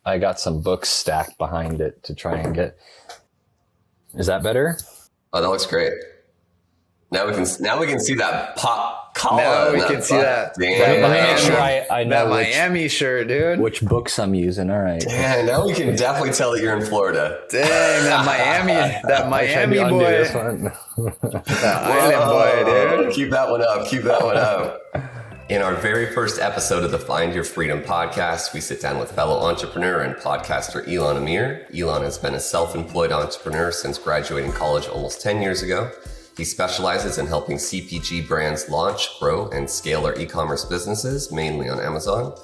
I got some books stacked behind it to try and get. Is that better? Oh, that looks great. Now we can see that pop collar. Now we can see that. Damn. Let me make sure I know that Miami shirt, dude. which books I'm using. All right. Yeah, now we can definitely tell that you're in Florida. Dang, that Miami boy. That island boy, dude. Keep that one up. In our very first episode of the Find Your Freedom podcast, we sit down with fellow entrepreneur and podcaster Elan Amir. Elan has been a self-employed entrepreneur since graduating college almost 10 years ago. He specializes in helping CPG brands launch, grow, and scale their e-commerce businesses, mainly on Amazon.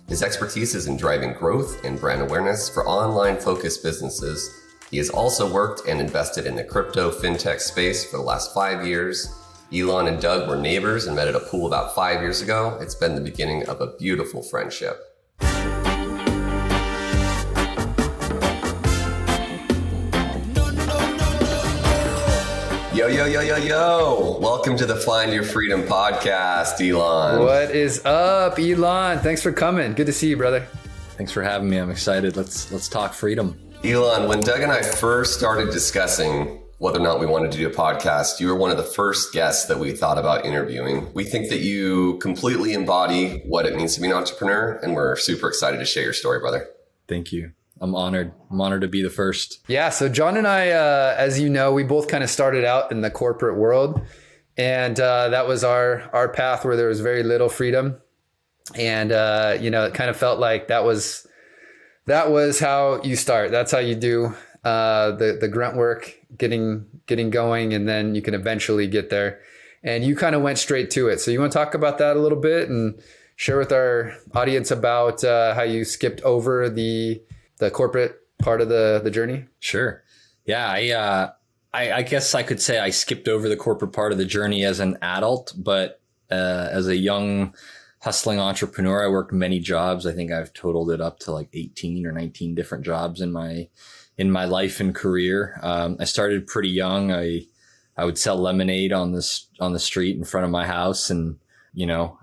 His expertise is in driving growth and brand awareness for online-focused businesses. He has also worked and invested in the crypto fintech space for the last 5 years. Elan and Doug were neighbors and met at a pool about 5 years ago. It's been the beginning of a beautiful friendship. Yo. Welcome to the Find Your Freedom podcast, Elan. What is up, Elan? Thanks for coming. Good to see you, brother. Thanks for having me. I'm excited. Let's talk freedom. Elan, when Doug and I first started discussing whether or not we wanted to do a podcast, you were one of the first guests that we thought about interviewing. We think that you completely embody what it means to be an entrepreneur, and we're super excited to share your story, brother. Thank you. I'm honored. I'm honored to be the first. Yeah, so John and I, as you know, we both kind of started out in the corporate world, and that was our path where there was very little freedom. And, it kind of felt like that was how you start. That's how you do the grunt work, getting going, and then you can eventually get there. And you kind of went straight to it. So you want to talk about that a little bit and share with our audience about how you skipped over the corporate part of the journey? Sure. Yeah. I guess I could say I skipped over the corporate part of the journey as an adult, but as a young hustling entrepreneur, I worked many jobs. I think I've totaled it up to like 18 or 19 different jobs in my life and career. I started pretty young. I would sell lemonade on the street in front of my house, and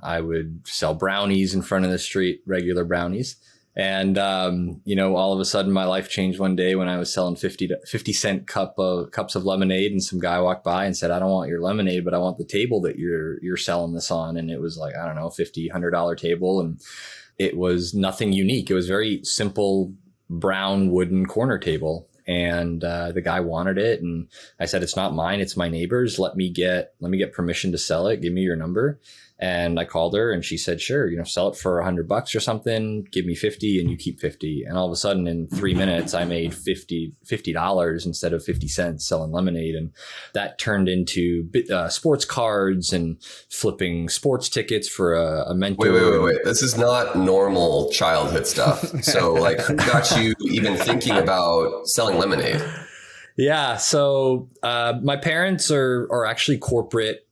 I would sell brownies in front of the street, regular brownies. And all of a sudden my life changed one day when I was selling 50-cent cups of lemonade, and some guy walked by and said, "I don't want your lemonade, but I want the table that you're selling this on." And it was like, I don't know, $50-$100 table, and it was nothing unique. It was very simple brown wooden corner table. And the guy wanted it, and I said, "It's not mine, it's my neighbor's. Let me get permission to sell it. Give me your number." And I called her, and she said, "Sure, sell it for $100 or something. Give me 50 and you keep 50. And all of a sudden in 3 minutes, I made $50 instead of 50 cents selling lemonade. And that turned into sports cards and flipping sports tickets for a mentor. Wait. This is not normal childhood stuff. So who got you even thinking about selling lemonade? Yeah. So my parents are actually corporate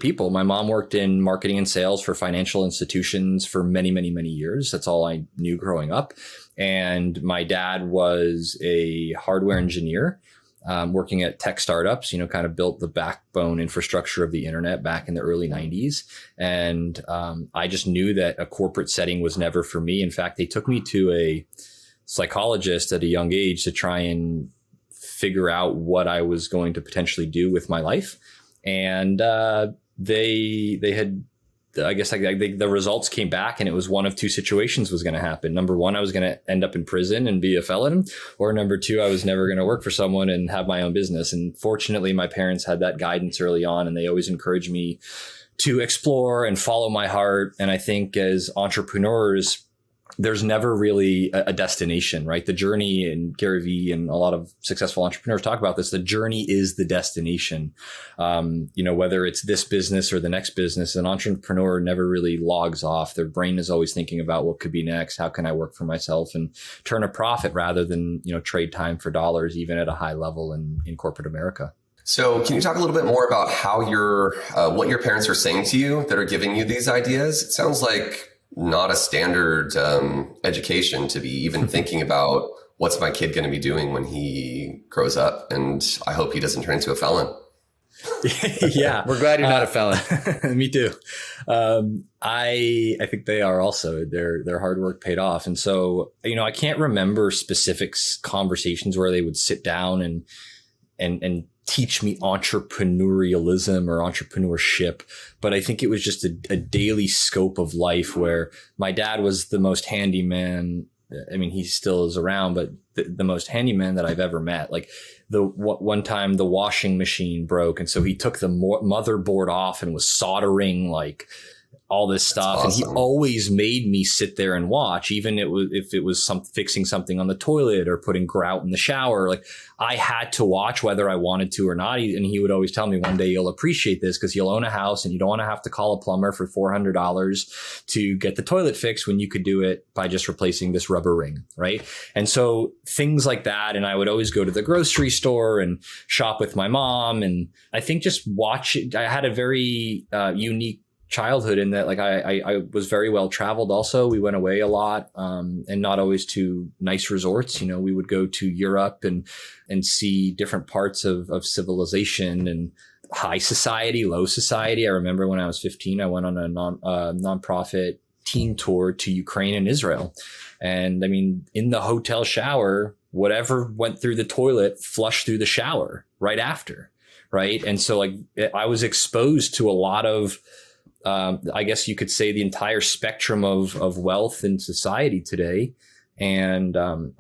people. My mom worked in marketing and sales for financial institutions for many, many, many years. That's all I knew growing up. And my dad was a hardware engineer, working at tech startups, kind of built the backbone infrastructure of the internet back in the early 90s. And I just knew that a corporate setting was never for me. In fact, they took me to a psychologist at a young age to try and figure out what I was going to potentially do with my life. And they had, I guess, the results came back, and it was one of two situations was going to happen. Number one, I was going to end up in prison and be a felon, or number two, I was never going to work for someone and have my own business. And fortunately, my parents had that guidance early on, and they always encouraged me to explore and follow my heart. And I think as entrepreneurs, there's never really a destination, right? The journey, and Gary Vee and a lot of successful entrepreneurs talk about this. The journey is the destination. Whether it's this business or the next business, an entrepreneur never really logs off. Their brain is always thinking about what could be next. How can I work for myself and turn a profit rather than, trade time for dollars, even at a high level in corporate America. So can you talk a little bit more about how what your parents are saying to you that are giving you these ideas? It sounds like not a standard education to be even thinking about what's my kid going to be doing when he grows up, and I hope he doesn't turn into a felon. Yeah. We're glad you're not a felon. Me too. I think they are also. Their hard work paid off. And so, I can't remember specific conversations where they would sit down and teach me entrepreneurialism or entrepreneurship. But I think it was just a daily scope of life where my dad was the most handyman. I mean, he still is around, but the most handyman that I've ever met. Like one time the washing machine broke. And so he took the motherboard off and was soldering like all this stuff. Awesome. And he always made me sit there and watch, even if it was fixing something on the toilet or putting grout in the shower. Like I had to watch whether I wanted to or not. And he would always tell me, one day you'll appreciate this because you'll own a house and you don't want to have to call a plumber for $400 to get the toilet fixed when you could do it by just replacing this rubber ring. Right. And so things like that. And I would always go to the grocery store and shop with my mom. And I think just watch it. I had a very unique childhood in that, like I was very well traveled. Also, we went away a lot, and not always to nice resorts. We would go to Europe and see different parts of civilization and high society, low society. I remember when I was 15, I went on a nonprofit teen tour to Ukraine and Israel, and I mean, in the hotel shower, whatever went through the toilet flushed through the shower right after, right? And so, like, I was exposed to a lot of I guess you could say the entire spectrum of wealth in society today. And I'm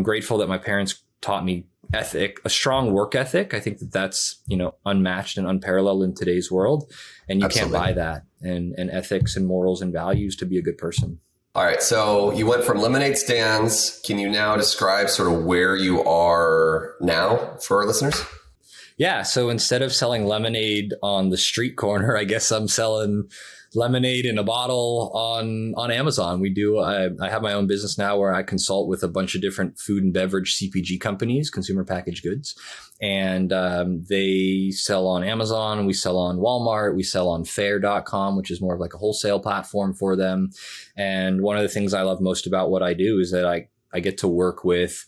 grateful that my parents taught me a strong work ethic. I think that's, unmatched and unparalleled in today's world. And you Absolutely. Can't buy that and ethics and morals and values to be a good person. All right. So you went from lemonade stands. Can you now describe sort of where you are now for our listeners? Yeah. So instead of selling lemonade on the street corner, I guess I'm selling lemonade in a bottle on Amazon. I have my own business now where I consult with a bunch of different food and beverage CPG companies, consumer packaged goods. And they sell on Amazon. We sell on Walmart. We sell on Faire.com, which is more of like a wholesale platform for them. And one of the things I love most about what I do is that I get to work with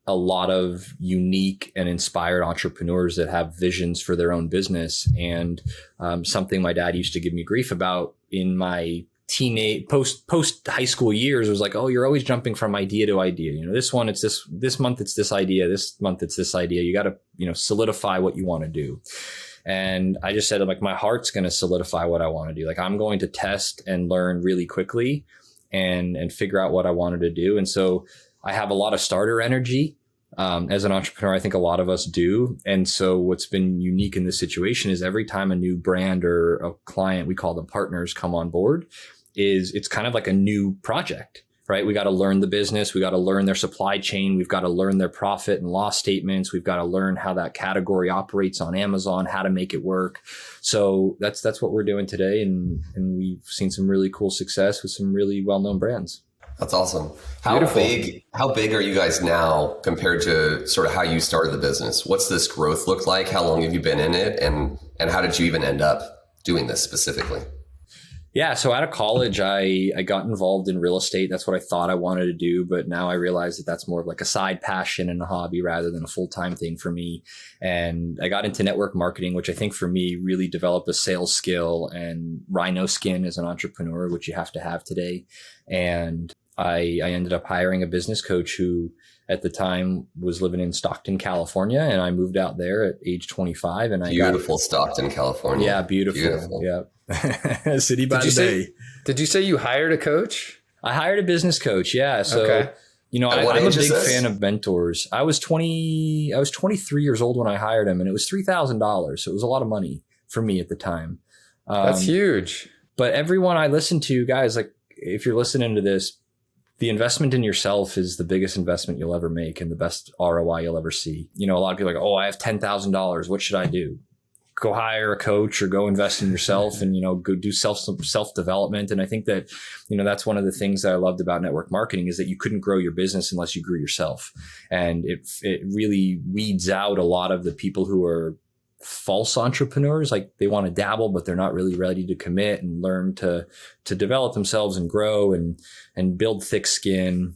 a lot of unique and inspired entrepreneurs that have visions for their own business. And something my dad used to give me grief about in my teenage post high school years was like, oh, you're always jumping from idea to idea. This month it's this idea. This month it's this idea. You got to, solidify what you want to do. And I just said, like, my heart's going to solidify what I want to do. Like, I'm going to test and learn really quickly and figure out what I wanted to do. And so I have a lot of starter energy. As an entrepreneur, I think a lot of us do. And so what's been unique in this situation is every time a new brand or a client, we call them partners, come on board, it's kind of like a new project, right? We got to learn the business. We got to learn their supply chain. We've got to learn their profit and loss statements. We've got to learn how that category operates on Amazon, how to make it work. So that's what we're doing today. And we've seen some really cool success with some really well-known brands. That's awesome. How big are you guys now compared to sort of how you started the business? What's this growth look like? How long have you been in it? And how did you even end up doing this specifically? Yeah. So out of college, I got involved in real estate. That's what I thought I wanted to do. But now I realize that that's more of like a side passion and a hobby rather than a full-time thing for me. And I got into network marketing, which I think for me really developed a sales skill and rhino skin as an entrepreneur, which you have to have today. And I ended up hiring a business coach who at the time was living in Stockton, California. And I moved out there at age 25. And Beautiful Stockton, California. Yeah, beautiful. Yeah. City by the bay. Did you say you hired a coach? I hired a business coach. Yeah. So, I'm a big fan of mentors. I was 23 years old when I hired him and it was $3,000. So it was a lot of money for me at the time. That's huge. But everyone I listen to, guys, like if you're listening to this, the investment in yourself is the biggest investment you'll ever make and the best ROI you'll ever see. A lot of people are like, oh, I have $10,000. What should I do? Go hire a coach or go invest in yourself and, go do self-development. And I think that, that's one of the things that I loved about network marketing is that you couldn't grow your business unless you grew yourself. And it really weeds out a lot of the people who are false entrepreneurs. Like they want to dabble, but they're not really ready to commit and learn to develop themselves and grow and build thick skin.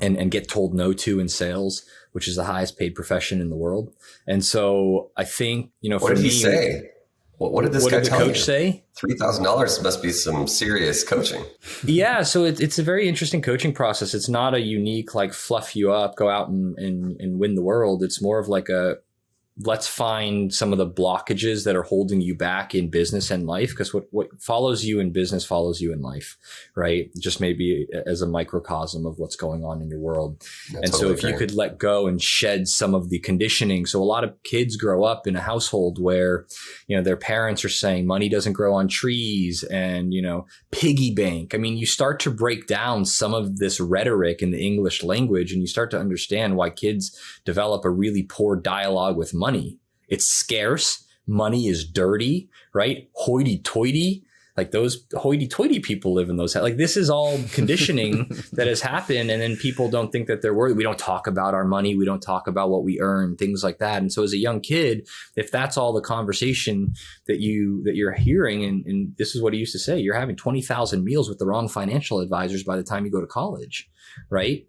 and get told no to in sales, which is the highest paid profession in the world. And so I think, what did he say? What did this guy tell you? What did the coach say? $3,000 must be some serious coaching. Yeah. So it's a very interesting coaching process. It's not a unique, like, fluff you up, go out and win the world. It's more of like let's find some of the blockages that are holding you back in business and life. Because what follows you in business follows you in life, right? Just maybe as a microcosm of what's going on in your world. And so if you could let go and shed some of the conditioning. So a lot of kids grow up in a household where, their parents are saying money doesn't grow on trees and, piggy bank. I mean, you start to break down some of this rhetoric in the English language, and you start to understand why kids develop a really poor dialogue with money. It's scarce. Money is dirty, right? Hoity-toity. Like, those hoity-toity people live in those. Like, this is all conditioning that has happened. And then people don't think that they're worthy. We don't talk about our money. We don't talk about what we earn, things like that. And so as a young kid, if that's all the conversation that you're hearing, and this is what he used to say, you're having 20,000 meals with the wrong financial advisors by the time you go to college, right?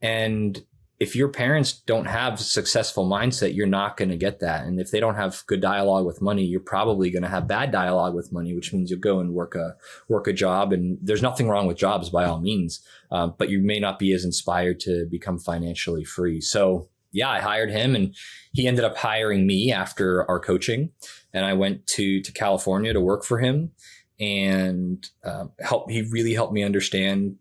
And if your parents don't have a successful mindset, you're not going to get that. And if they don't have good dialogue with money, you're probably going to have bad dialogue with money, which means you'll go and work a job. And there's nothing wrong with jobs by all means, but you may not be as inspired to become financially free. So yeah, I hired him, and he ended up hiring me after our coaching. And I went to California to work for him, and he really helped me understand.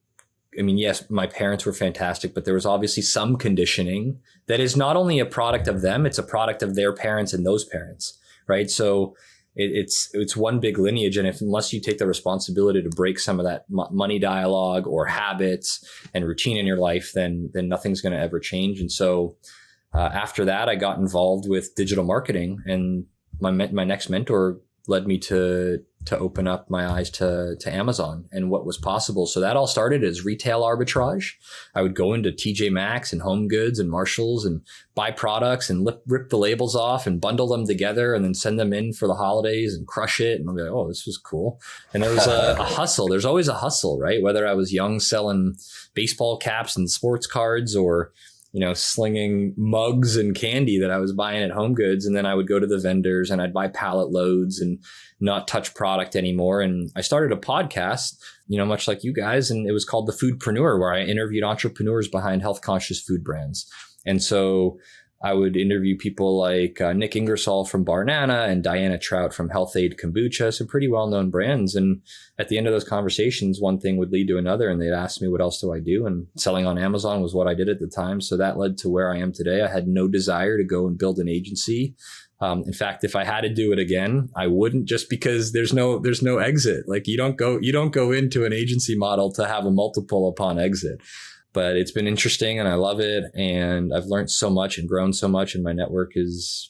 I mean, yes, my parents were fantastic, but there was obviously some conditioning that is not only a product of them, it's a product of their parents and those parents, right? So it's one big lineage. And unless you take the responsibility to break some of that money dialogue or habits and routine in your life, then nothing's going to ever change. And so after that, I got involved with digital marketing, and my next mentor led me to open up my eyes to Amazon and what was possible. So that all started as retail arbitrage. I would go into TJ Maxx and Home Goods and Marshalls and buy products and rip the labels off and bundle them together and then send them in for the holidays and crush it. And I'll be like, oh, this was cool. And there was a hustle. There's always a hustle, right? Whether I was young selling baseball caps and sports cards, or slinging mugs and candy that I was buying at Home Goods. And then I would go to the vendors and I'd buy pallet loads and not touch product anymore. And I started a podcast, much like you guys, and it was called The Foodpreneur, where I interviewed entrepreneurs behind health conscious food brands. And so I would interview people like Nick Ingersoll from Barnana and Diana Trout from Health Aid Kombucha, some pretty well-known brands. And at the end of those conversations, one thing would lead to another, and they'd ask me, what else do I do? And selling on Amazon was what I did at the time. So that led to where I am today. I had no desire to go and build an agency. In fact, if I had to do it again, I wouldn't, just because there's no exit. Like, you don't go into an agency model to have a multiple upon exit. But it's been interesting, and I love it. And I've learned so much and grown so much, and my network has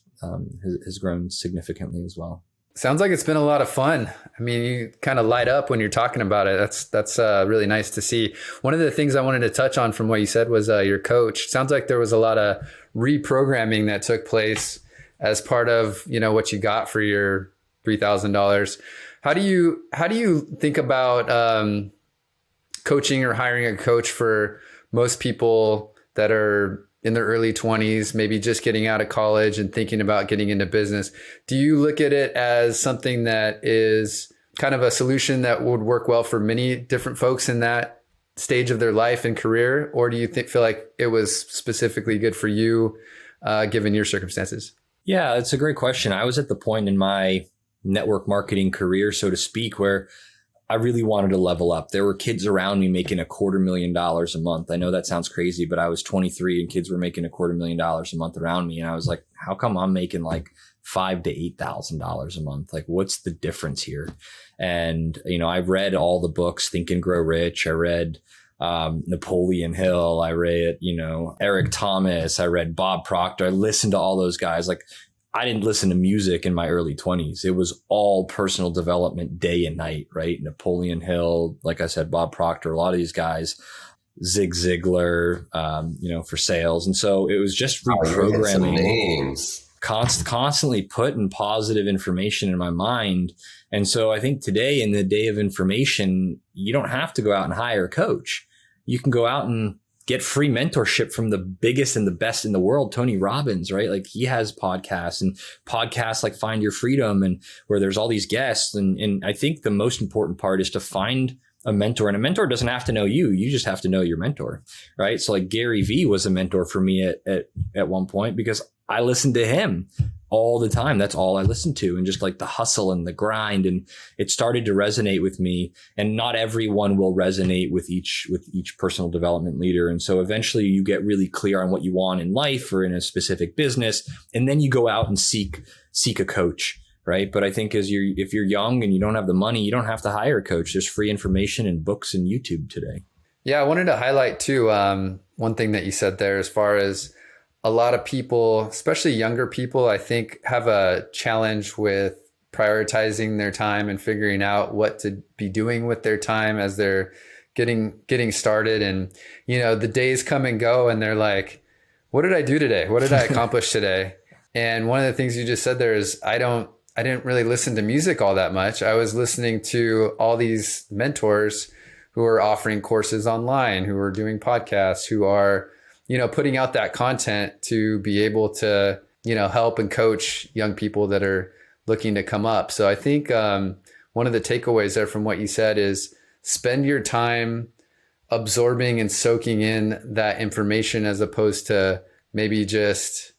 grown significantly as well. Sounds like it's been a lot of fun. I mean, you kind of light up when you're talking about it. That's really nice to see. One of the things I wanted to touch on from what you said was your coach. Sounds like there was a lot of reprogramming that took place as part of, what you got for your $3,000. How do you think about coaching or hiring a coach for most people that are in their early 20s, maybe just getting out of college and thinking about getting into business? Do you look at it as something that is kind of a solution that would work well for many different folks in that stage of their life and career? Or do you feel like it was specifically good for you, given your circumstances? Yeah, it's a great question. I was at the point in my network marketing career, so to speak, where I really wanted to level up. There were kids around me making $250,000 a month. I know that sounds crazy, but I was 23 and kids were making $250,000 a month around me. And I was like, how come I'm making like $5,000 to $8,000 a month? Like, what's the difference here? And, I've read all the books, Think and Grow Rich. I read Napoleon Hill. I read, Eric Thomas. I read Bob Proctor. I listened to all those guys. Like, I didn't listen to music in my early 20s. It was all personal development day and night, right? Napoleon Hill, like I said, Bob Proctor, a lot of these guys, Zig Ziglar, for sales. And so it was just reprogramming names, constantly putting positive information in my mind. And so I think today, in the day of information, you don't have to go out and hire a coach. You can go out and get free mentorship from the biggest and the best in the world, Tony Robbins, right? Like he has podcasts like Find Your Freedom, and where there's all these guests. And I think the most important part is to find a mentor, and a mentor doesn't have to know you. You just have to know your mentor, right? So like Gary Vee was a mentor for me at one point, because I listened to him all the time. That's all I listened to, and just like the hustle and the grind. And it started to resonate with me, and not everyone will resonate with each personal development leader. And so eventually you get really clear on what you want in life or in a specific business. And then you go out and seek a coach. Right. But I think if you're young and you don't have the money, you don't have to hire a coach. There's free information and books and YouTube today. Yeah. I wanted to highlight too, one thing that you said there, as far as a lot of people, especially younger people, I think have a challenge with prioritizing their time and figuring out what to be doing with their time as they're getting started. And, the days come and go, and they're like, what did I do today? What did I accomplish today? And one of the things you just said there is, I didn't really listen to music all that much. I was listening to all these mentors who are offering courses online, who are doing podcasts, who are, putting out that content to be able to, help and coach young people that are looking to come up. So I think one of the takeaways there from what you said is spend your time absorbing and soaking in that information, as opposed to maybe just,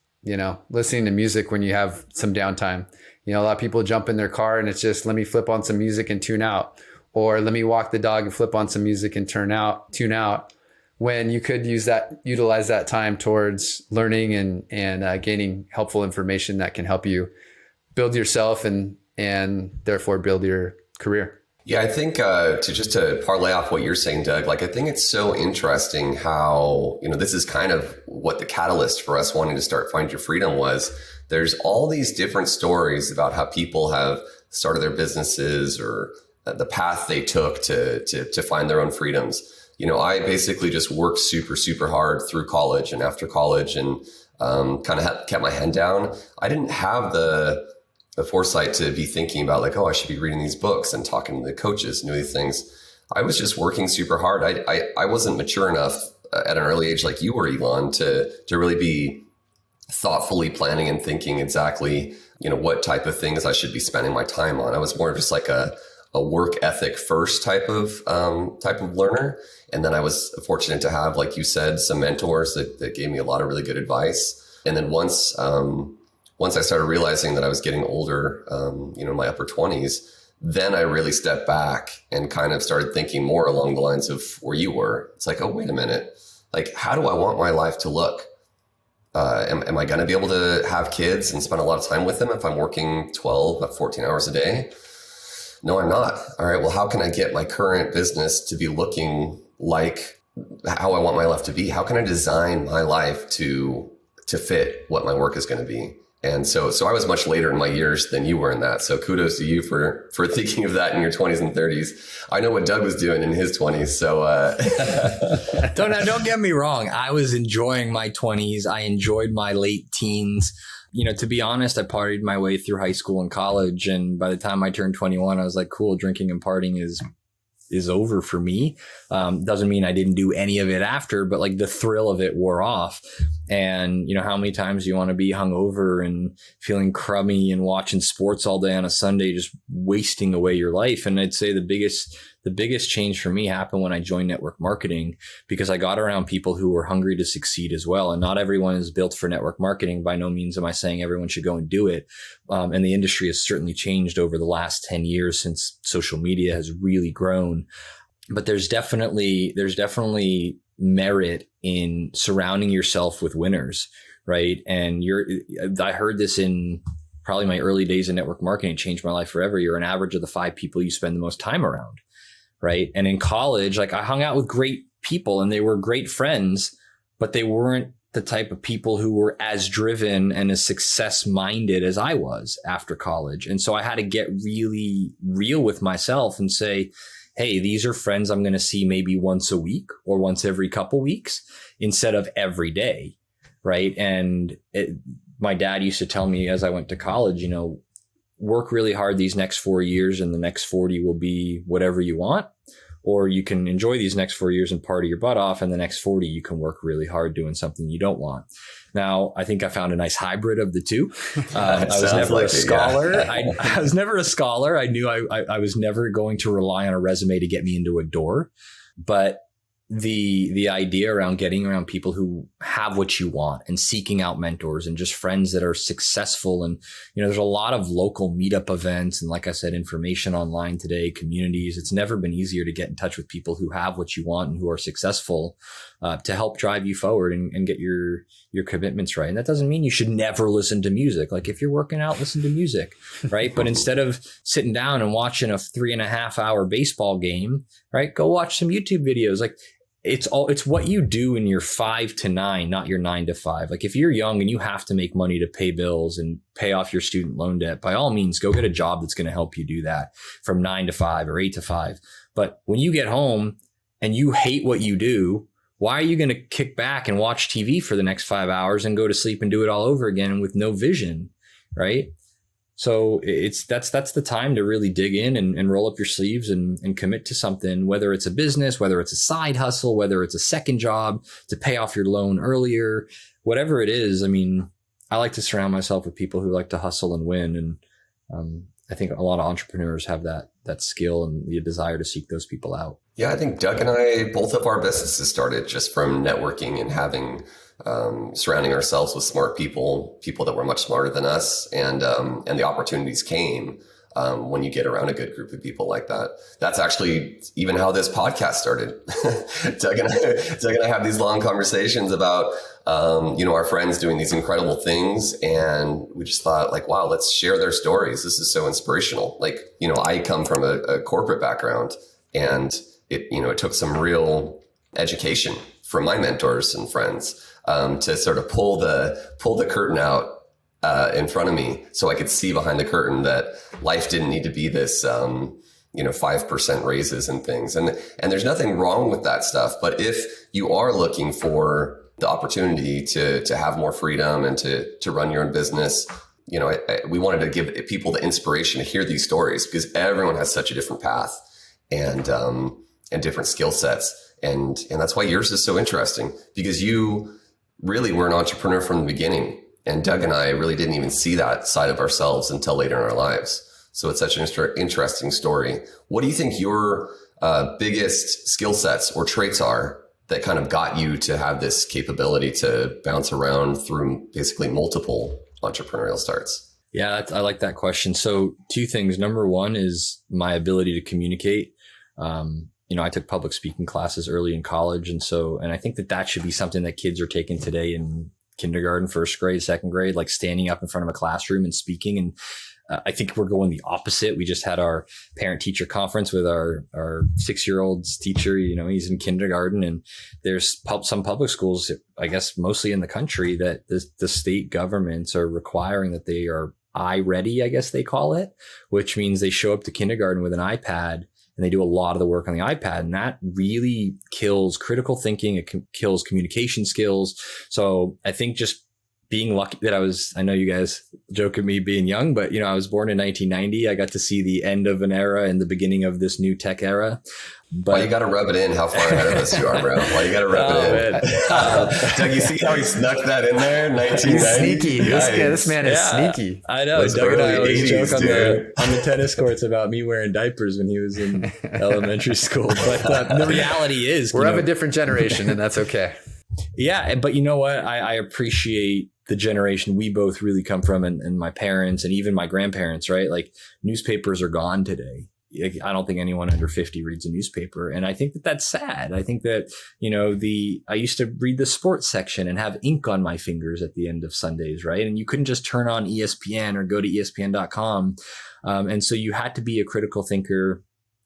listening to music when you have some downtime. A lot of people jump in their car and it's just, let me flip on some music and tune out, or let me walk the dog and flip on some music and tune out, when you could utilize that time towards learning and gaining helpful information that can help you build yourself and therefore build your career. Yeah, I think to parlay off what you're saying, Doug, I think it's so interesting how, this is kind of what the catalyst for us wanting to start Find Your Freedom was. There's all these different stories about how people have started their businesses or the path they took to find their own freedoms. I basically just worked super, super hard through college and after college, and kind of kept my head down. I didn't have the foresight to be thinking about I should be reading these books and talking to the coaches and doing these things. I was just working super hard. I wasn't mature enough at an early age like you were, Elan, to really be thoughtfully planning and thinking exactly, what type of things I should be spending my time on. I was more just like a work ethic first type of learner. And then I was fortunate to have, like you said, some mentors that gave me a lot of really good advice. And then once I started realizing that I was getting older, my upper 20s, then I really stepped back and kind of started thinking more along the lines of where you were. It's like, oh, wait a minute. How do I want my life to look? Am I going to be able to have kids and spend a lot of time with them if I'm working 12, 14 hours a day? No, I'm not. All right, well, how can I get my current business to be looking like how I want my life to be? How can I design my life to fit what my work is going to be? And so I was much later in my years than you were in that. So kudos to you for thinking of that in your 20s and 30s. I know what Doug was doing in his 20s. So don't get me wrong. I was enjoying my 20s. I enjoyed my late teens. To be honest, I partied my way through high school and college. And by the time I turned 21, I was like, cool, drinking and partying is over for me. Doesn't mean I didn't do any of it after, but the thrill of it wore off. And how many times do you want to be hungover and feeling crummy and watching sports all day on a Sunday, just wasting away your life? And I'd say the biggest change for me happened when I joined network marketing, because I got around people who were hungry to succeed as well. And not everyone is built for network marketing. By no means am I saying everyone should go and do it. And the industry has certainly changed over the last 10 years since social media has really grown. But there's definitely merit in surrounding yourself with winners, right? And I heard this in probably my early days in network marketing. It changed my life forever. You're an average of the 5 people you spend the most time around, right? And in college, I hung out with great people and they were great friends, but they weren't the type of people who were as driven and as success minded as I was after college. And so I had to get really real with myself and say, hey, these are friends I'm going to see maybe once a week or once every couple weeks instead of every day, right? And my dad used to tell me as I went to college, work really hard these next 4 years and the next 40 will be whatever you want. or you can enjoy these next 4 years and party your butt off, and the next 40 you can work really hard doing something you don't want. Now, I think I found a nice hybrid of the two. I was never a scholar. I was never a scholar. I knew I was never going to rely on a resume to get me into a door. But the idea around getting around people who have what you want and seeking out mentors and just friends that are successful. And, there's a lot of local meetup events. And like I said, information online today, communities. It's never been easier to get in touch with people who have what you want and who are successful to help drive you forward and get your commitments right. And that doesn't mean you should never listen to music. Like if you're working out, listen to music, right? But instead of sitting down and watching a 3.5 hour baseball game, right? Go watch some YouTube videos. Like it's what you do in your 5 to 9, not your 9 to 5. Like if you're young and you have to make money to pay bills and pay off your student loan debt, by all means, go get a job that's going to help you do that from 9 to 5 or 8 to 5. But when you get home and you hate what you do, why are you going to kick back and watch TV for the next 5 hours and go to sleep and do it all over again with no vision, right? So that's the time to really dig in and roll up your sleeves and commit to something, whether it's a business, whether it's a side hustle, whether it's a second job to pay off your loan earlier, whatever it is. I mean, I like to surround myself with people who like to hustle and win. And I think a lot of entrepreneurs have that skill and the desire to seek those people out. Yeah, I think Doug and I, both of our businesses started just from networking and having surrounding ourselves with smart people that were much smarter than us, and the opportunities came when you get around a good group of people like that. That's actually even how this podcast started. Doug and I have these long conversations about our friends doing these incredible things, and we just thought like, wow, let's share their stories. This is so inspirational. Like, I come from a corporate background, and it took some real education from my mentors and friends to sort of pull the curtain out in front of me, so I could see behind the curtain that life didn't need to be this 5% raises and things, and there's nothing wrong with that stuff. But if you are looking for the opportunity to have more freedom and to run your own business, we wanted to give people the inspiration to hear these stories, because everyone has such a different path and different skill sets. And that's why yours is so interesting, because you really were an entrepreneur from the beginning. And Doug and I really didn't even see that side of ourselves until later in our lives. So it's such an interesting story. What do you think your biggest skill sets or traits are that kind of got you to have this capability to bounce around through basically multiple entrepreneurial starts? Yeah, I like that question. So 2 things. Number one is my ability to communicate. I took public speaking classes early in college. And I think that should be something that kids are taking today in kindergarten, first grade, second grade, like standing up in front of a classroom and speaking. And I think we're going the opposite. We just had our parent teacher conference with our 6-year-old's teacher. He's in kindergarten, and there's some public schools, I guess, mostly in the country, that the state governments are requiring that they are iReady, I guess they call it, which means they show up to kindergarten with an iPad and they do a lot of the work on the iPad. And that really kills critical thinking. It kills communication skills. So I think just being lucky that I know you guys joke at me being young, but I was born in 1990. I got to see the end of an era and the beginning of this new tech era. But why you got to rub it in how far ahead of us you are, bro? Why you got to rub it in? Doug, you see how he snuck that in there? 1990. He's sneaky. This man is sneaky. I know. Those Doug and I always 80s, joke on the tennis courts about me wearing diapers when he was in elementary school. But the reality is, we're of a different generation, and that's okay. Yeah, but you know what? I appreciate the generation we both really come from, and my parents and even my grandparents, right? Like, newspapers are gone today. I don't think anyone under 50 reads a newspaper. And I think that that's sad. I think that, I used to read the sports section and have ink on my fingers at the end of Sundays, right? And you couldn't just turn on ESPN or go to ESPN.com. And so you had to be a critical thinker.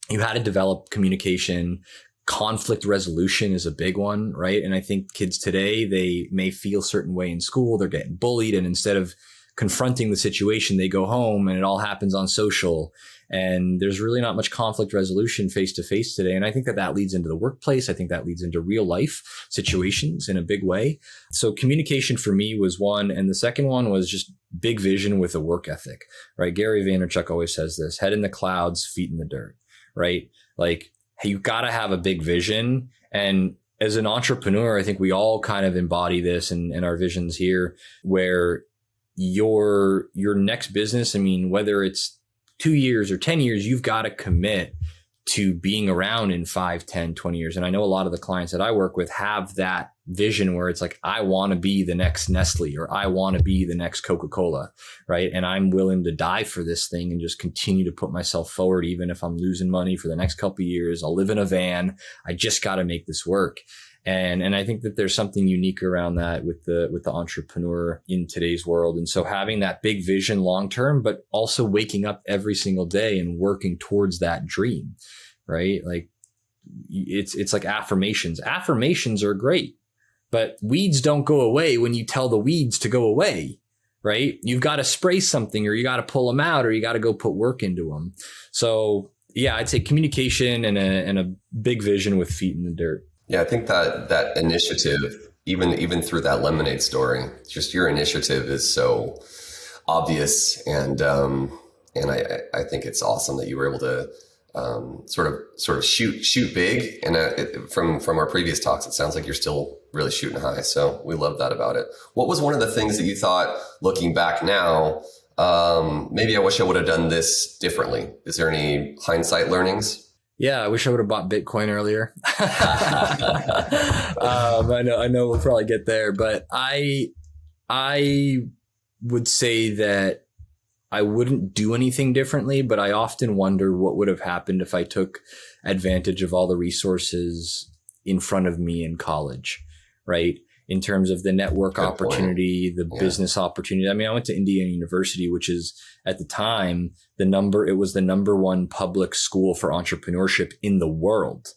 You had to develop communication. Conflict resolution is a big one, right? And I think kids today, they may feel a certain way in school. They're getting bullied. And instead of confronting the situation, they go home and it all happens on social. And there's really not much conflict resolution face to face today. And I think that leads into the workplace. I think that leads into real life situations in a big way. So communication for me was one. And the second one was just big vision with a work ethic, right? Gary Vaynerchuk always says this: head in the clouds, feet in the dirt, right? Like, you got to have a big vision. And as an entrepreneur, I think we all kind of embody this in our visions here, where your next business, I mean, whether it's 2 years or 10 years, you've got to commit to being around in 5, 10, 20 years. And I know a lot of the clients that I work with have that vision where it's like, I want to be the next Nestle, or I want to be the next Coca-Cola, right? And I'm willing to die for this thing and just continue to put myself forward, even if I'm losing money for the next couple of years. I'll live in a van. I just got to make this work. And I think that there's something unique around that with the entrepreneur in today's world. And so having that big vision long term, but also waking up every single day and working towards that dream, right? Like it's like affirmations. Affirmations are great, but weeds don't go away when you tell the weeds to go away, right? You've got to spray something, or you got to pull them out, or you got to go put work into them. So yeah, I'd say communication and a big vision with feet in the dirt. Yeah, I think that initiative, even through that lemonade story, just your initiative is so obvious, and I think it's awesome that you were able to sort of shoot big. And from our previous talks, it sounds like you're still really shooting high. So we love that about it. What was one of the things that you thought, looking back now, maybe I wish I would have done this differently? Is there any hindsight learnings? Yeah, I wish I would have bought Bitcoin earlier. I know we'll probably get there, but I would say that I wouldn't do anything differently, but I often wonder what would have happened if I took advantage of all the resources in front of me in college, right? In terms of the network Good opportunity, point. the business opportunity. I mean, I went to Indiana University, which is at the time, it was the number one public school for entrepreneurship in the world.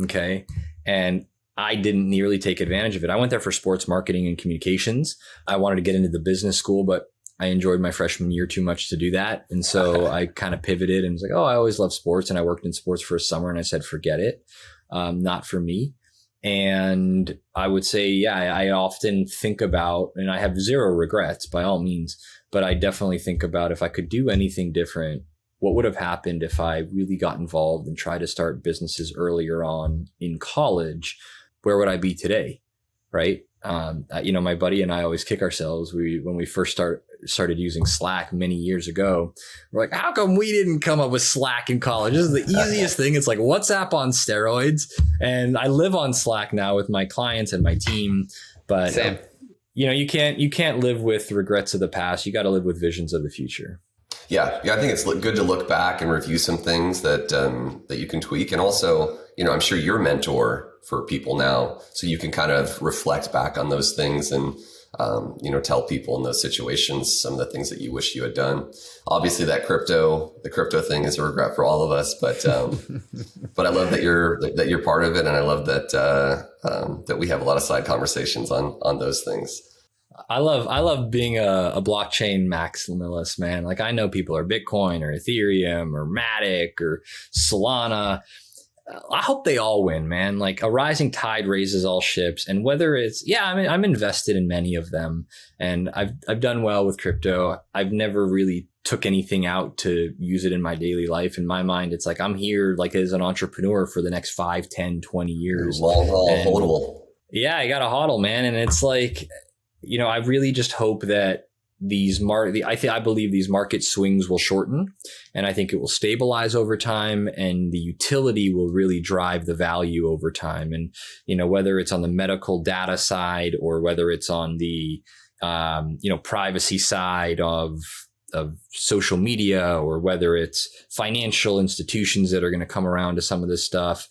Okay. And I didn't nearly take advantage of it. I went there for sports marketing and communications. I wanted to get into the business school, but I enjoyed my freshman year too much to do that. And so I kind of pivoted and was like, oh, I always loved sports. And I worked in sports for a summer, and I said, forget it. Not for me. And I would say, yeah, I often think about, and I have zero regrets by all means, but I definitely think about, if I could do anything different, what would have happened if I really got involved and tried to start businesses earlier on in college? Where would I be today? Right. My buddy and I always kick ourselves. When we first started using Slack many years ago, we're like, how come we didn't come up with Slack in college? This is the easiest thing. It's like WhatsApp on steroids. And I live on Slack now with my clients and my team. But Same. You can't live with regrets of the past. You got to live with visions of the future. Yeah. I think it's good to look back and review some things that you can tweak. And also, I'm sure you're a mentor for people now, so you can kind of reflect back on those things and, tell people in those situations some of the things that you wish you had done. Obviously, the crypto thing is a regret for all of us, but I love that you're part of it, and I love that we have a lot of side conversations on those things. I love being a blockchain maximalist, man. Like, I know people are Bitcoin or Ethereum or Matic or Solana. I hope they all win, man. Like, a rising tide raises all ships. And whether it's, I'm invested in many of them, and I've done well with crypto. I've never really took anything out to use it in my daily life. In my mind, it's like, I'm here like as an entrepreneur for the next 5, 10, 20 years. Long haul, hodl. Yeah, I got to hodl, man. And it's like, I really just hope that I believe these market swings will shorten, and I think it will stabilize over time, and the utility will really drive the value over time. And, whether it's on the medical data side, or whether it's on the, privacy side of social media, or whether it's financial institutions that are going to come around to some of this stuff,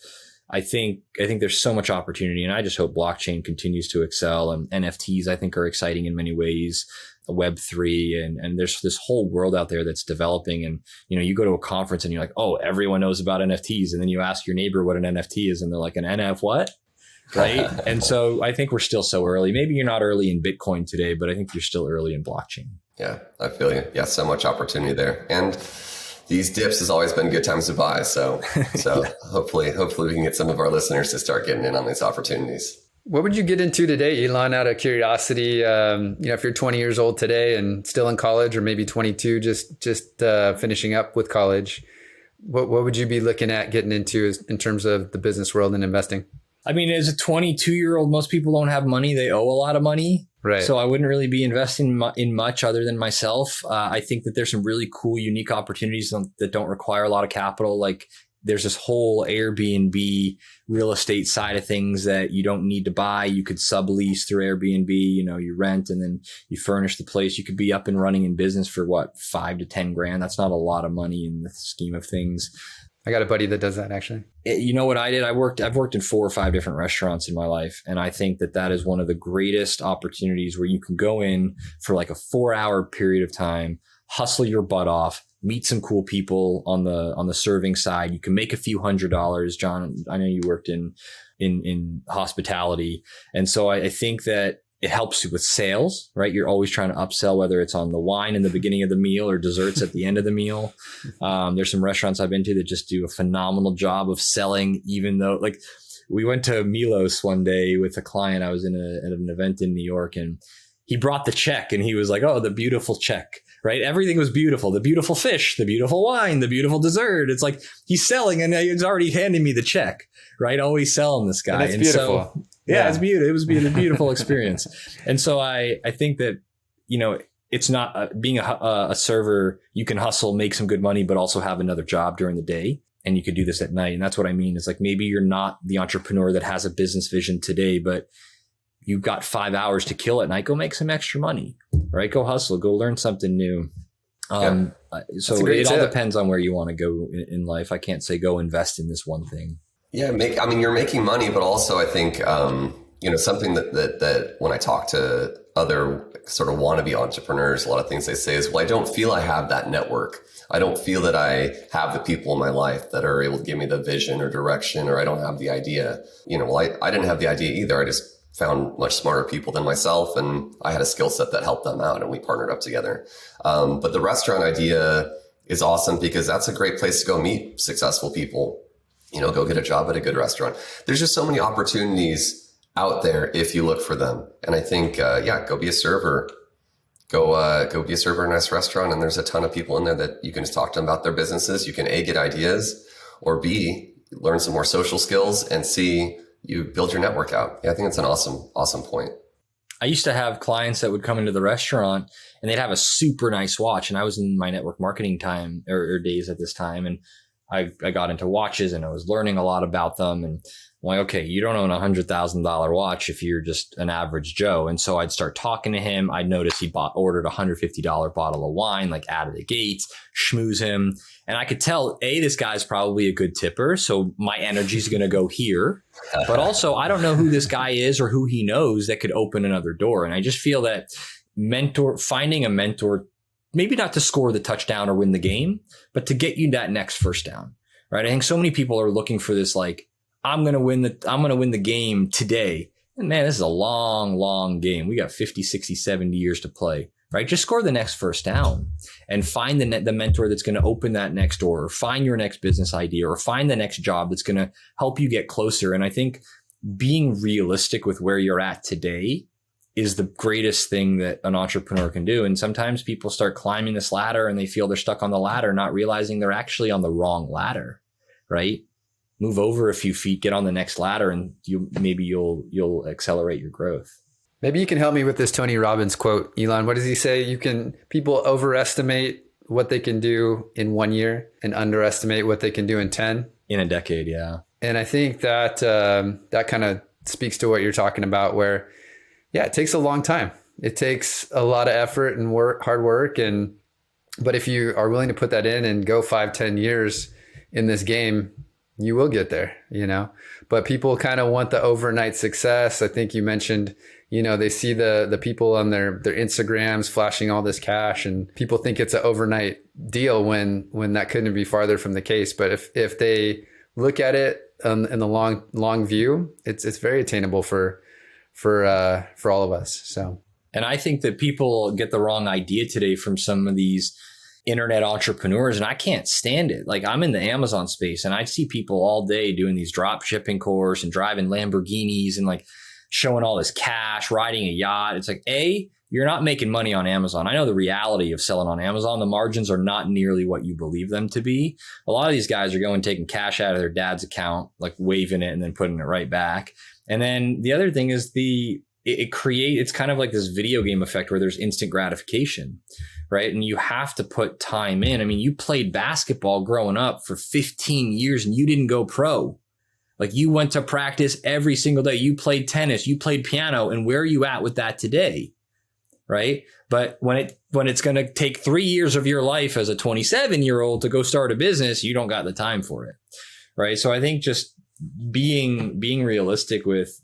I think there's so much opportunity, and I just hope blockchain continues to excel. And NFTs, I think, are exciting in many ways. Web3, and there's this whole world out there that's developing. And you go to a conference and you're like, oh, everyone knows about NFTs, and then you ask your neighbor what an NFT is, and they're like, an NF what? Right? And so I think we're still so early. Maybe you're not early in Bitcoin today, but I think you're still early in blockchain. Yeah, I feel you. Yeah, so much opportunity there. And these dips has always been good times to buy. So yeah. hopefully we can get some of our listeners to start getting in on these opportunities. What would you get into today, Elan, out of curiosity? If you're 20 years old today and still in college, or maybe 22, just finishing up with college, What would you be looking at getting into in terms of the business world and investing? I mean, as a 22-year-old, most people don't have money. They owe a lot of money. Right. So I wouldn't really be investing in much other than myself. I think that there's some really cool, unique opportunities that don't require a lot of capital. Like there's this whole Airbnb real estate side of things that you don't need to buy. You could sublease through Airbnb, you rent and then you furnish the place. You could be up and running in business for what, 5 to 10 grand. That's not a lot of money in the scheme of things. I got a buddy that does that actually. You know what I did? I've worked in 4 or 5 different restaurants in my life. And I think that is one of the greatest opportunities where you can go in for like a 4-hour period of time, hustle your butt off, meet some cool people on the serving side. You can make a few $100s. John, I know you worked in hospitality. And so I think that it helps you with sales, right? You're always trying to upsell, whether it's on the wine in the beginning of the meal or desserts at the end of the meal. There's some restaurants I've been to that just do a phenomenal job of selling, even though like we went to Milos one day with a client. I was at an event in New York and he brought the check and he was like, oh, the beautiful check, right? Everything was beautiful. The beautiful fish, the beautiful wine, the beautiful dessert. It's like he's selling and he's already handing me the check, right? Always selling this guy. And it's beautiful. So, yeah, it's beautiful. It was a beautiful experience. And so I think that, it's not being a server, you can hustle, make some good money, but also have another job during the day. And you could do this at night. And that's what I mean. It's like, maybe you're not the entrepreneur that has a business vision today, but you've got 5 hours to kill at night. Go make some extra money, right? Go hustle, go learn something new. So it all depends on where you want to go in life. I can't say go invest in this one thing. Yeah, you're making money, but also I think something that when I talk to other sort of wannabe entrepreneurs, a lot of things they say is, well, I don't feel I have that network. I don't feel that I have the people in my life that are able to give me the vision or direction, or I don't have the idea. I didn't have the idea either. I just found much smarter people than myself, and I had a skill set that helped them out, and we partnered up together. But the restaurant idea is awesome because that's a great place to go meet successful people. Go get a job at a good restaurant. There's just so many opportunities out there if you look for them. And I think, go be a server. Go be a server in a nice restaurant. And there's a ton of people in there that you can just talk to them about their businesses. You can A, get ideas, or B, learn some more social skills, and C, you build your network out. Yeah, I think it's an awesome point. I used to have clients that would come into the restaurant and they'd have a super nice watch. And I was in my network marketing time or days at this time. And I got into watches and I was learning a lot about them. And I'm like, okay, you don't own $100,000 watch if you're just an average Joe. And so I'd start talking to him. I'd notice he ordered a $150 bottle of wine, like out of the gates, schmooze him. And I could tell, this guy's probably a good tipper. So my energy is going to go here. But also, I don't know who this guy is or who he knows that could open another door. And I just feel that finding a mentor, maybe not to score the touchdown or win the game, but to get you that next first down, right? I think so many people are looking for this, like, I'm going to win the game today. And man, this is a long, long game. We got 50, 60, 70 years to play, right? Just score the next first down and find the mentor that's going to open that next door, or find your next business idea, or find the next job that's going to help you get closer. And I think being realistic with where you're at today is the greatest thing that an entrepreneur can do. And sometimes people start climbing this ladder and they feel they're stuck on the ladder, not realizing they're actually on the wrong ladder, right? Move over a few feet, get on the next ladder, and you'll accelerate your growth. Maybe you can help me with this Tony Robbins quote. Elan, what does he say? People overestimate what they can do in 1 year and underestimate what they can do in 10. In a decade, yeah. And I think that that kind of speaks to what you're talking about, where, it takes a long time. It takes a lot of effort and hard work. But if you are willing to put that in and go 5-10 years in this game, you will get there, but people kind of want the overnight success. I think you mentioned, they see the people on their Instagrams flashing all this cash, and people think it's an overnight deal when that couldn't be farther from the case. But if they look at it in the long view, it's very attainable for all of us. So, and I think that people get the wrong idea today from some of these internet entrepreneurs, and I can't stand it. Like, I'm in the Amazon space and I see people all day doing these drop shipping course and driving Lamborghinis, and like, showing all this cash, riding a yacht. It's like, you're not making money on Amazon. I know the reality of selling on Amazon. The margins are not nearly what you believe them to be. A lot of these guys are going taking cash out of their dad's account, like waving it and then putting it right back. And then the other thing is it's kind of like this video game effect where there's instant gratification, right? And you have to put time in. I mean, you played basketball growing up for 15 years and you didn't go pro. Like, you went to practice every single day. You played tennis, you played piano, and where are you at with that today? Right. But when it's going to take 3 years of your life as a 27-year-old to go start a business, you don't got the time for it. Right. So I think just being realistic with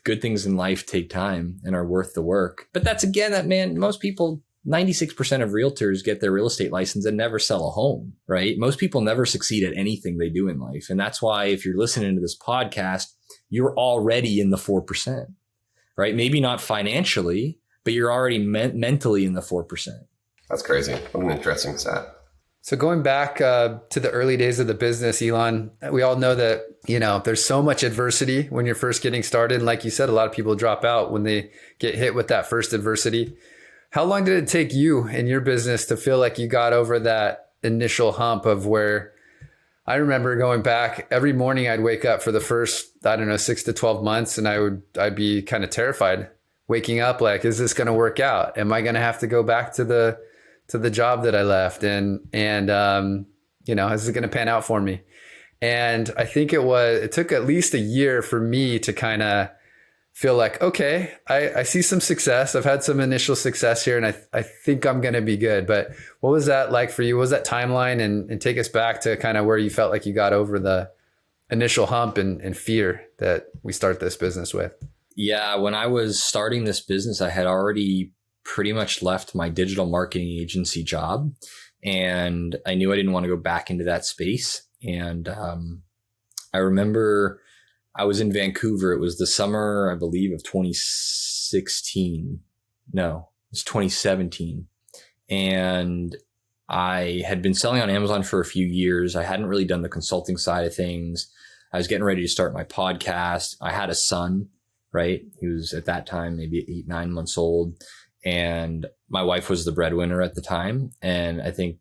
good things in life take time and are worth the work. But that's, again, most people, 96% of realtors get their real estate license and never sell a home. Right. Most people never succeed at anything they do in life. And that's why if you're listening to this podcast, you're already in the 4%. Right. Maybe not financially, but you're already mentally in the 4%. That's crazy. What an interesting stat. So going back to the early days of the business, Elan, we all know that, there's so much adversity when you're first getting started. And like you said, a lot of people drop out when they get hit with that first adversity. How long did it take you in your business to feel like you got over that initial hump of where I remember going back every morning, I'd wake up for the first, 6 to 12 months, and I'd be kind of terrified waking up like, is this going to work out? Am I going to have to go back to the job that I left? And is it going to pan out for me? And I think it took at least a year for me to kind of feel like, okay, I see some success. I've had some initial success here, and I think I'm going to be good. But what was that like for you? What was that timeline? And take us back to kind of where you felt like you got over the initial hump and fear that we start this business with. Yeah, when I was starting this business, I had already pretty much left my digital marketing agency job, and I knew I didn't want to go back into that space. And I remember I was in Vancouver. It was the summer, I believe, of 2016. No, it was 2017. And I had been selling on Amazon for a few years. I hadn't really done the consulting side of things. I was getting ready to start my podcast. I had a son. Right. He was at that time, maybe 8-9 months old. And my wife was the breadwinner at the time. And I think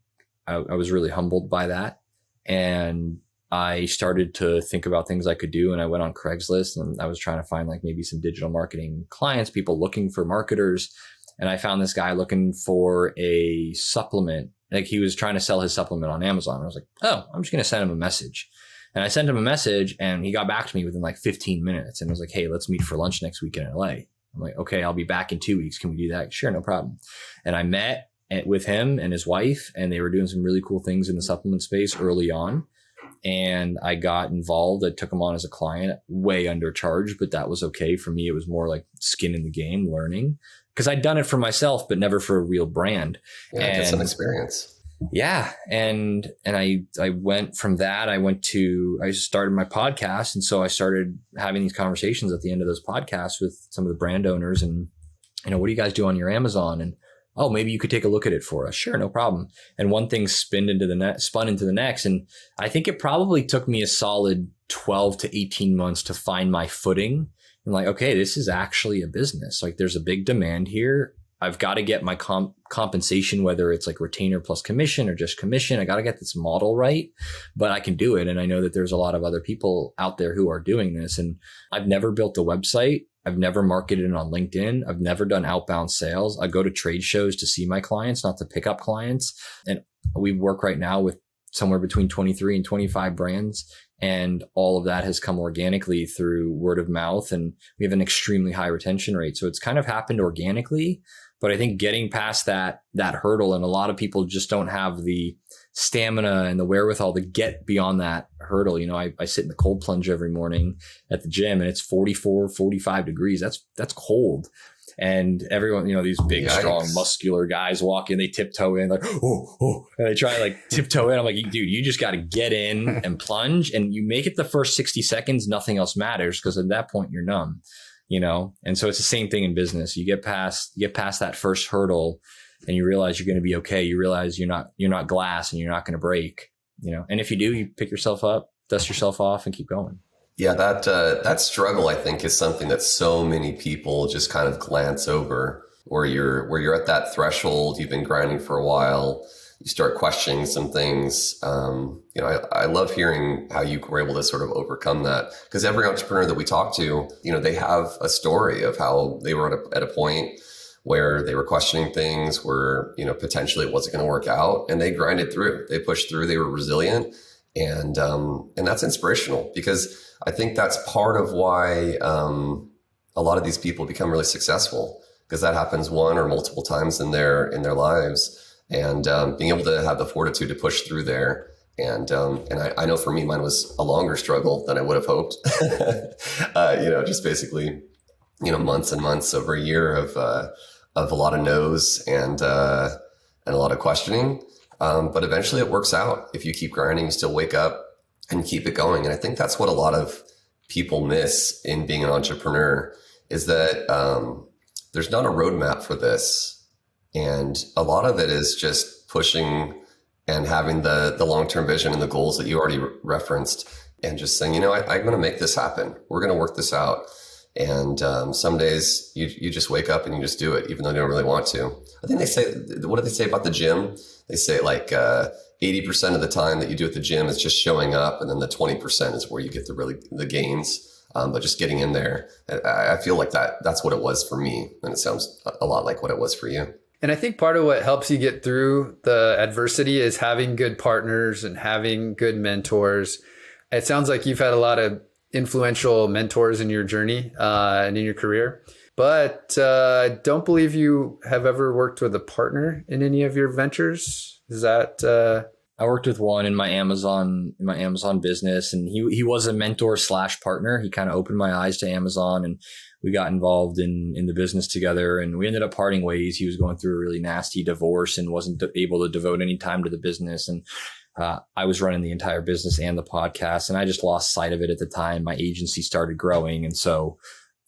I was really humbled by that. And I started to think about things I could do. And I went on Craigslist and I was trying to find like maybe some digital marketing clients, people looking for marketers. And I found this guy looking for a supplement. Like, he was trying to sell his supplement on Amazon. I was like, oh, I'm just going to send him a message. And I sent him a message and he got back to me within like 15 minutes and was like, hey, let's meet for lunch next week in LA. I'm like, okay, I'll be back in 2 weeks. Can we do that? Sure, no problem. And I met with him and his wife, and they were doing some really cool things in the supplement space early on. And I got involved. I took him on as a client, way undercharged, but that was okay. For me, it was more like skin in the game, learning, because I'd done it for myself, but never for a real brand. Yeah, get some experience. Yeah. And I went from that. I started my podcast. And so I started having these conversations at the end of those podcasts with some of the brand owners and, what do you guys do on your Amazon? And, oh, maybe you could take a look at it for us. Sure. No problem. And one thing spun into the next. And I think it probably took me a solid 12 to 18 months to find my footing and like, okay, this is actually a business. Like, there's a big demand here. I've got to get my compensation, whether it's like retainer plus commission or just commission. I got to get this model right, but I can do it. And I know that there's a lot of other people out there who are doing this. And I've never built a website. I've never marketed on LinkedIn. I've never done outbound sales. I go to trade shows to see my clients, not to pick up clients. And we work right now with somewhere between 23 and 25 brands. And all of that has come organically through word of mouth. And we have an extremely high retention rate. So it's kind of happened organically. But I think getting past that hurdle, and a lot of people just don't have the stamina and the wherewithal to get beyond that hurdle. I sit in the cold plunge every morning at the gym and it's 44, 45 degrees. That's cold. And everyone, these big, strong, muscular guys walk in, they tiptoe in like, oh, and they try like tiptoe in. I'm like, dude, you just got to get in and plunge, and you make it the first 60 seconds. Nothing else matters, because at that point you're numb, And so it's the same thing in business. You get past that first hurdle and you realize you're going to be okay. You realize you're not glass and you're not going to break, And if you do, you pick yourself up, dust yourself off and keep going. Yeah, that struggle, I think, is something that so many people just kind of glance over, where you're at that threshold, you've been grinding for a while, you start questioning some things. I love hearing how you were able to sort of overcome that, because every entrepreneur that we talk to, they have a story of how they were at a point where they were questioning things, where, potentially it wasn't going to work out, and they grinded through, they pushed through, they were resilient. And that's inspirational, because I think that's part of why a lot of these people become really successful, because that happens one or multiple times in their lives. And being able to have the fortitude to push through there. And I know for me, mine was a longer struggle than I would have hoped. Just basically, months and months, over a year of a lot of no's and a lot of questioning. But eventually it works out. If you keep grinding, you still wake up and keep it going. And I think that's what a lot of people miss in being an entrepreneur, is that there's not a roadmap for this. And a lot of it is just pushing and having the long-term vision and the goals that you already referenced, and just saying, I'm going to make this happen. We're going to work this out. And some days you just wake up and you just do it, even though you don't really want to. I think what do they say about the gym? They say like 80% of the time that you do at the gym is just showing up, and then the 20% is where you get the gains. But just getting in there, I feel like that's what it was for me. And it sounds a lot like what it was for you. And I think part of what helps you get through the adversity is having good partners and having good mentors. It sounds like you've had a lot of influential mentors in your journey and in your career, but I don't believe you have ever worked with a partner in any of your ventures. Is that... I worked with one in my Amazon business, and he was a mentor / partner. He kind of opened my eyes to Amazon, and we got involved in the business together, and we ended up parting ways. He was going through a really nasty divorce and wasn't able to devote any time to the business. And I was running the entire business and the podcast, and I just lost sight of it at the time. My agency started growing. And so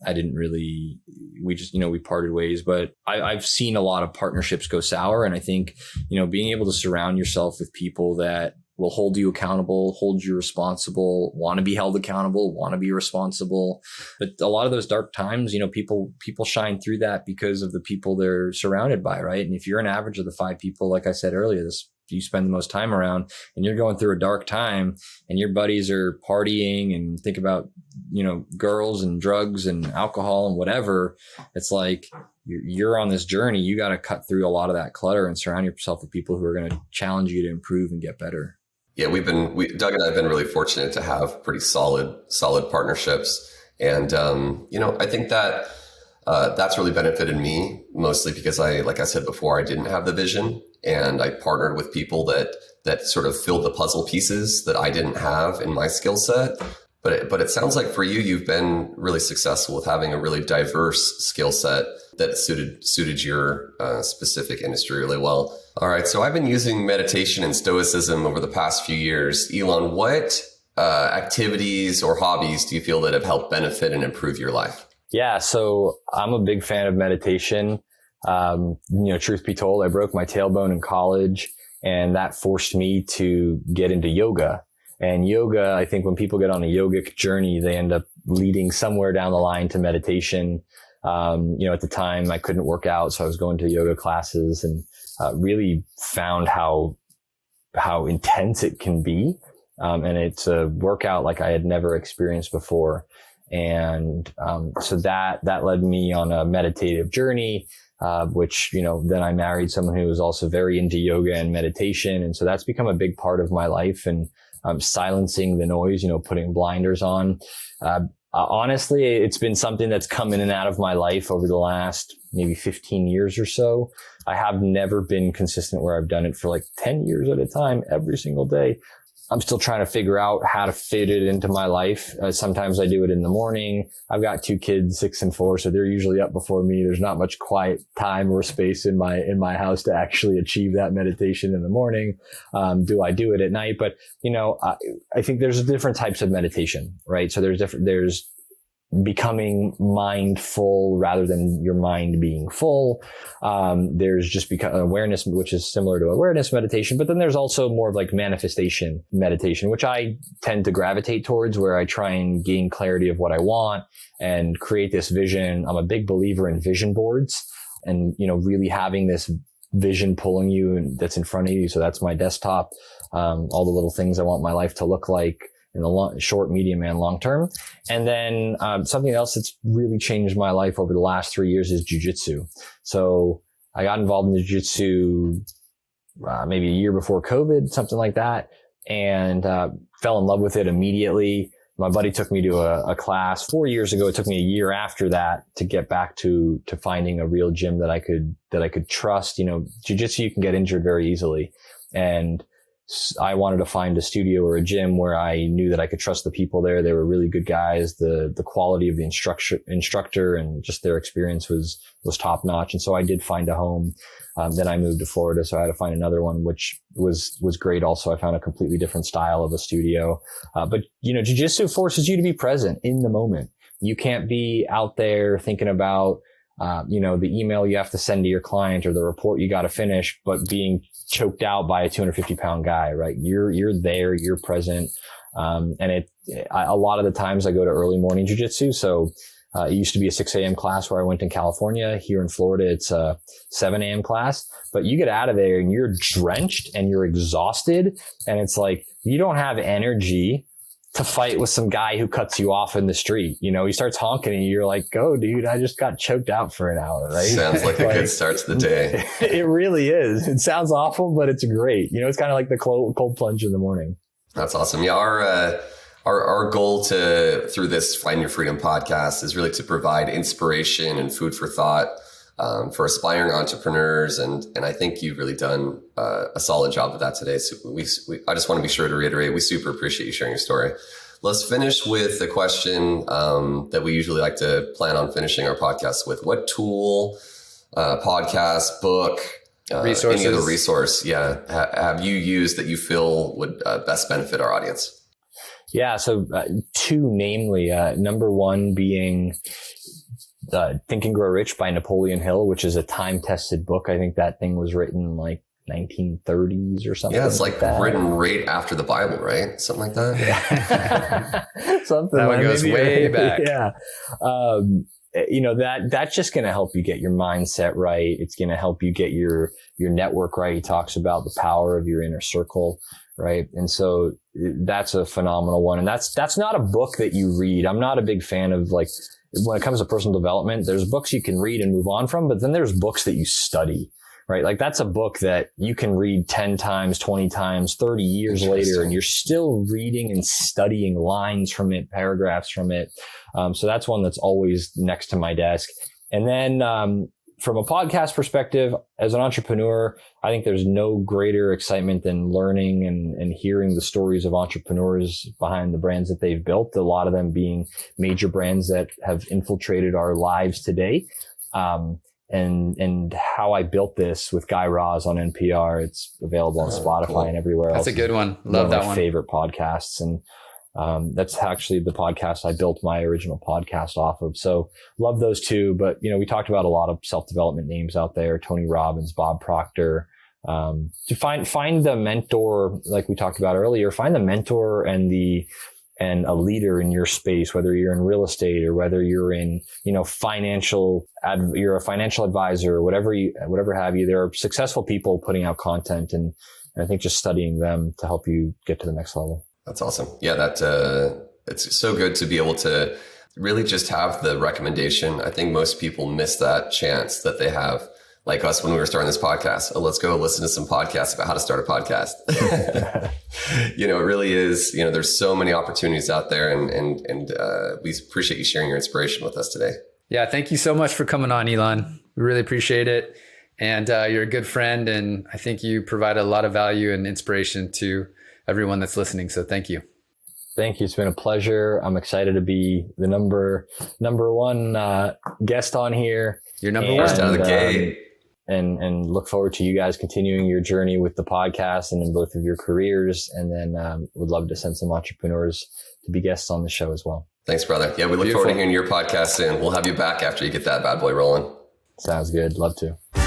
we parted ways. But I've seen a lot of partnerships go sour. And I think, being able to surround yourself with people that will hold you accountable, hold you responsible, want to be held accountable, want to be responsible. But a lot of those dark times, people shine through that because of the people they're surrounded by, right? And if you're an average of the 5 people, like I said earlier, you spend the most time around, and you're going through a dark time, and your buddies are partying and think about, girls and drugs and alcohol and whatever, it's like you're on this journey. You got to cut through a lot of that clutter and surround yourself with people who are going to challenge you to improve and get better. Yeah, Doug and I have been really fortunate to have pretty solid partnerships. And, I think that that's really benefited me, mostly because like I said before, I didn't have the vision, and I partnered with people that sort of filled the puzzle pieces that I didn't have in my skill set. But it sounds like for you, you've been really successful with having a really diverse skill set that suited your specific industry really well. All right. So I've been using meditation and stoicism over the past few years. Elan, what activities or hobbies do you feel that have helped benefit and improve your life? Yeah. So I'm a big fan of meditation. Truth be told, I broke my tailbone in college, and that forced me to get into yoga. And yoga, I think when people get on a yogic journey, they end up leading somewhere down the line to meditation. At the time I couldn't work out, so I was going to yoga classes, and really found how intense it can be. And it's a workout like I had never experienced before. And so that led me on a meditative journey, which, then I married someone who was also very into yoga and meditation. And so that's become a big part of my life, and silencing the noise, putting blinders on. Honestly, it's been something that's come in and out of my life over the last maybe 15 years or so. I have never been consistent where I've done it for like 10 years at a time, every single day. I'm still trying to figure out how to fit it into my life. Sometimes I do it in the morning. I've got 2 kids, 6 and 4, so they're usually up before me. There's not much quiet time or space in my house to actually achieve that meditation in the morning. Do I do it at night? But, I think there's different types of meditation, right? So there's becoming mindful rather than your mind being full. There's just awareness, which is similar to awareness meditation, but then there's also more of like manifestation meditation, which I tend to gravitate towards, where I try and gain clarity of what I want and create this vision. I'm a big believer in vision boards and, really having this vision pulling you and that's in front of you. So that's my desktop. All the little things I want my life to look like in the short, medium, and long term. And then something else that's really changed my life over the last 3 years is jujitsu. So I got involved in jujitsu maybe a year before COVID, something like that, and fell in love with it immediately. My buddy took me to a class 4 years ago. It took me a year after that to get back to finding a real gym that I could trust. Jujitsu, you can get injured very easily, and I wanted to find a studio or a gym where I knew that I could trust the people there. They were really good guys. The quality of the instructor and just their experience was top notch. And so I did find a home. Then I moved to Florida, so I had to find another one, which was great. Also, I found a completely different style of a studio. But jiu-jitsu forces you to be present in the moment. You can't be out there thinking about the email you have to send to your client or the report you got to finish, but being choked out by a 250-pound guy, right? You're there, you're present. And a lot of the times I go to early morning jujitsu. So, it used to be a 6 a.m. class where I went in California. Here in Florida, it's a 7 a.m. class, but you get out of there and you're drenched and you're exhausted. And it's like, you don't have energy to fight with some guy who cuts you off in the street. He starts honking and you're like, go, dude, I just got choked out for an hour, right? Sounds like a good start to the day. It really is. It sounds awful, but it's great. It's kind of like the cold plunge in the morning. That's awesome. Yeah. Our goal through this Find Your Freedom podcast is really to provide inspiration and food for thought, for aspiring entrepreneurs. And I think you've really done a solid job of that today. So I just want to be sure to reiterate, we super appreciate you sharing your story. Let's finish with the question that we usually like to plan on finishing our podcast with. What tool, podcast, book, resources, any other resource, have you used that you feel would best benefit our audience? Yeah. So two, namely, number one being Think and Grow Rich by Napoleon Hill, which is a time-tested book. I think that thing was written in like 1930s or something. Yeah, it's like that. Written right after the Bible, right? Something like that. Yeah. Something that one goes way back. Yeah. That's just going to help you get your mindset right. It's going to help you get your network right. He talks about the power of your inner circle, right? And so that's a phenomenal one. And that's not a book that you read. I'm not a big fan of, like, when it comes to personal development, there's books you can read and move on from, but then there's books that you study, right? Like, that's a book that you can read 10 times, 20 times, 30 years later, and you're still reading and studying lines from it, paragraphs from it. So that's one that's always next to my desk. And then, from a podcast perspective, as an entrepreneur, I think there's no greater excitement than learning and hearing the stories of entrepreneurs behind the brands that they've built, a lot of them being major brands that have infiltrated our lives today. And how I built this with Guy Raz on NPR. It's available on Spotify and everywhere else. That's a good one. Love that one. One of my favorite podcasts. And that's actually the podcast I built my original podcast off of. So love those two. But, we talked about a lot of self-development names out there, Tony Robbins, Bob Proctor. To find the mentor, like we talked about earlier, find the mentor and a leader in your space, whether you're in real estate or whether you're in, you're a financial advisor or whatever have you. There are successful people putting out content, and I think just studying them to help you get to the next level. That's awesome. Yeah, it's so good to be able to really just have the recommendation. I think most people miss that chance that they have, like us when we were starting this podcast. Oh, let's go listen to some podcasts about how to start a podcast. It really is, there's so many opportunities out there, and we appreciate you sharing your inspiration with us today. Yeah. Thank you so much for coming on, Elan. We really appreciate it. And you're a good friend, and I think you provide a lot of value and inspiration to everyone that's listening. So thank you. Thank you. It's been a pleasure. I'm excited to be the number one guest on here. You're number one. First out of the gate. And look forward to you guys continuing your journey with the podcast and in both of your careers. And then would love to send some entrepreneurs to be guests on the show as well. Thanks, brother. Yeah, we look forward to hearing your podcast soon. We'll have you back after you get that bad boy rolling. Sounds good. Love to.